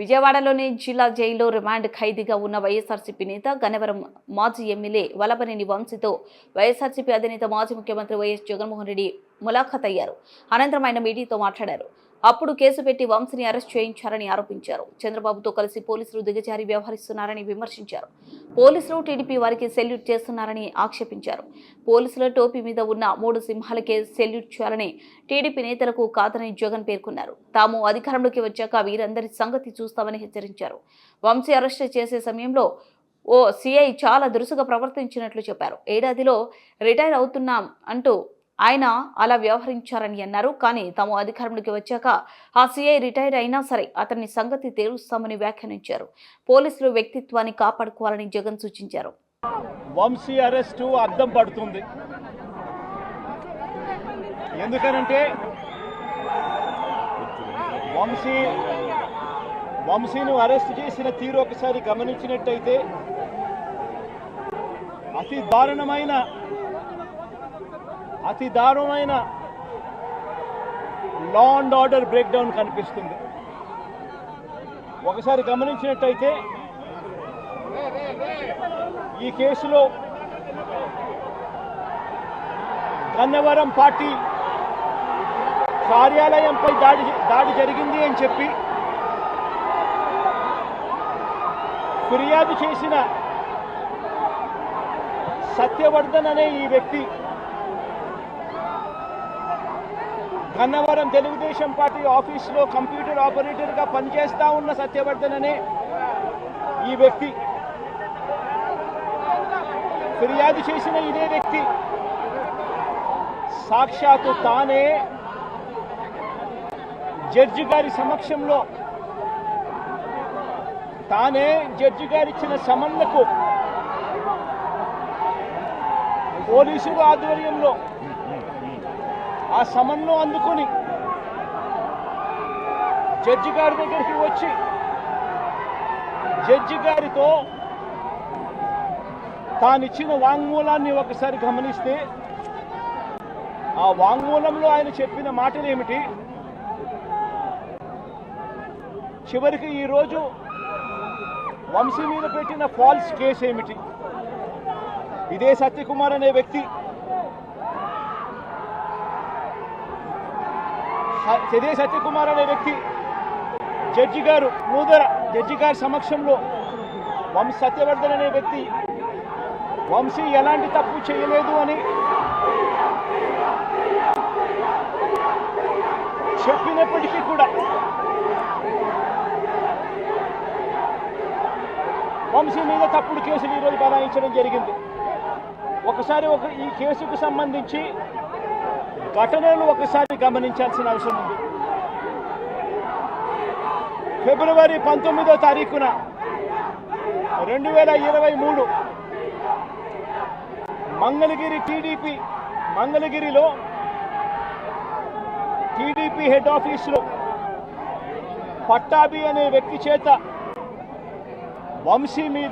విజయవాడలోని జిల్లా జైల్లో రిమాండ్ ఖైదీగా ఉన్న వైఎస్ఆర్సీపీ నేత గన్నవరం మాజీ ఎమ్మెల్యే వలభనేని వంశీతో వైఎస్ఆర్సీపీ అధినేత మాజీ ముఖ్యమంత్రి వైఎస్ జగన్మోహన్ రెడ్డి ములాఖత్ అయ్యారు. అనంతరం ఆయన మీడియాతో మాట్లాడారు. అప్పుడు కేసు పెట్టి వంశీని అరెస్ట్ చేయించారని ఆరోపించారు. చంద్రబాబుతో కలిసి పోలీసులు దిగజారి వ్యవహరిస్తున్నారని విమర్శించారు. పోలీసులు టీడీపీ వారికి సెల్యూట్ చేస్తున్నారని ఆక్షేపించారు. పోలీసుల టోపీ మీద ఉన్న 3 సింహాలకే సెల్యూట్ చేయాలని టీడీపీ నేతలకు కాదని జగన్ పేర్కొన్నారు. తాము అధికారంలోకి వచ్చాక వీరందరి సంగతి చూస్తామని హెచ్చరించారు. వంశీ అరెస్ట్ చేసే సమయంలో ఓ సీఐ చాలా దురుసుగా ప్రవర్తించినట్లు చెప్పారు. ఏడాదిలో రిటైర్ అవుతున్నాం అంటూ ఆయన అలా వ్యవహరించారని అన్నారు. కానీ తాము అధికారంలోకి వచ్చాక ఆ సీఐ రిటైర్ అయినా సరే అతని సంగతి తేలుస్తామని వ్యాఖ్యానించారు. పోలీసులు వ్యక్తిత్వాన్ని కాపాడుకోవాలని జగన్ సూచించారు. వంశీ అరెస్టు అర్థం పడుతుంది. ఎందుకనంటే వంశీను అరెస్ట్ చేసిన తీరు ఒకసారి గమనించినట్టయితే అతి దారుణమైన law and order break down కనిపిస్తుంది. ఒకసారి గమనించినట్టయితే ఈ కేసులో గన్నవరం పార్టీ కార్యాలయంపై దాడి జరిగింది అని చెప్పి ఫిర్యాదు చేసిన సత్యవర్ధన్ అనే ఈ వ్యక్తి, గన్నవరం తెలుగుదేశం పార్టీ ఆఫీసులో కంప్యూటర్ ఆపరేటర్గా పనిచేస్తా ఉన్న సత్యవర్ధన్ అనే ఈ వ్యక్తి, ఫిర్యాదు చేసిన ఇదే వ్యక్తి సాక్షాత్తు తానే జడ్జి గారి సమక్షంలో జడ్జి గారు ఇచ్చిన సమన్లకు పోలీసుల ఆధ్వర్యంలో ఆ సమన్ను అందుకొని జడ్జి గారి దగ్గరికి వచ్చి జడ్జి గారితో తానిచ్చిన వాంగ్మూలాన్ని ఒకసారి గమనిస్తే ఆ వాంగ్మూలంలో ఆయన చెప్పిన మాటలు ఏమిటి, చివరికి ఈరోజు వంశీ మీద పెట్టిన ఫాల్స్ కేసు ఏమిటి, ఇదే సత్యకుమార్ అనే వ్యక్తి జడ్జి గారు జడ్జి గారి సమక్షంలో సత్యవర్ధన్ అనే వ్యక్తి వంశీ ఎలాంటి తప్పు చేయలేదు అని చెప్పినప్పటికీ కూడా వంశీ మీద తప్పుడు కేసులు ఈరోజు బనాయించడం జరిగింది. ఈ కేసుకు సంబంధించి ఘటనలు ఒకసారి గమనించాల్సిన అవసరం ఉంది. ఫిబ్రవరి 19వ తారీఖున 2023 మంగళగిరిలో టీడీపీ హెడ్ ఆఫీసులో పట్టాభి అనే వ్యక్తి చేత వంశీ మీద